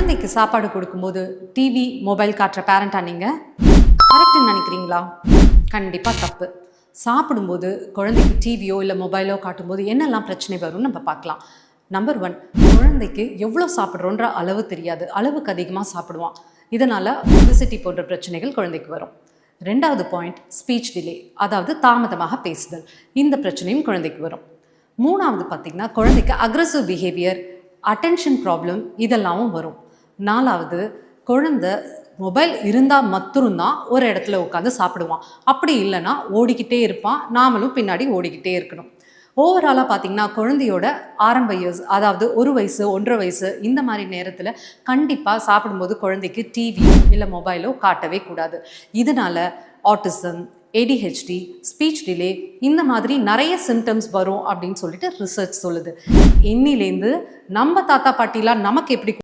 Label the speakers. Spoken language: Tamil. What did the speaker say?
Speaker 1: குழந்தைக்கு சாப்பாடு கொடுக்கும்போது டிவி மொபைல் காட்டுற பேரண்டா நீங்கள் கரெக்டுன்னு நினைக்கிறீங்களா? கண்டிப்பாக தப்பு. சாப்பிடும்போது குழந்தைக்கு டிவியோ இல்லை மொபைலோ காட்டும்போது என்னெல்லாம் பிரச்சனை வரும்னு நம்ம பார்க்கலாம். நம்பர் 1, குழந்தைக்கு எவ்வளோ சாப்பிட்றோன்ற அளவு தெரியாது, அளவுக்கு அதிகமாக சாப்பிடுவான். இதனால் ஒபிசிட்டி போன்ற பிரச்சனைகள் குழந்தைக்கு வரும். 2வது பாயிண்ட், ஸ்பீச் டிலே, அதாவது தாமதமாக பேசுதல். இந்த பிரச்சனையும் குழந்தைக்கு வரும். 3வது பார்த்திங்கன்னா குழந்தைக்கு அக்ரெசிவ் பிஹேவியர், அட்டென்ஷன் ப்ராப்ளம் இதெல்லாமும் வரும். 4வது, குழந்தை மொபைல் இருந்தால் மட்டும்தான் ஒரு இடத்துல உட்காந்து சாப்பிடுவான். அப்படி இல்லைன்னா ஓடிக்கிட்டே இருப்பான், நாமளும் பின்னாடி ஓடிக்கிட்டே இருக்கணும். ஓவராலாக பார்த்திங்கன்னா குழந்தையோட ஆரம்ப இயர்ஸ், அதாவது 1 வயசு 1.5 வயசு இந்த மாதிரி நேரத்தில் கண்டிப்பாக சாப்பிடும்போது குழந்தைக்கு டிவி இல்லை மொபைலோ காட்டவே கூடாது. இதனால் ஆட்டிசம், ADHD, ஸ்பீச் டிலே இந்த மாதிரி நிறைய சிம்டம்ஸ் வரும் அப்படின்னு சொல்லிட்டு ரிசர்ச் சொல்லுது. இன்னிலேருந்து நம்ம தாத்தா பாட்டிலாம் நமக்கு எப்படி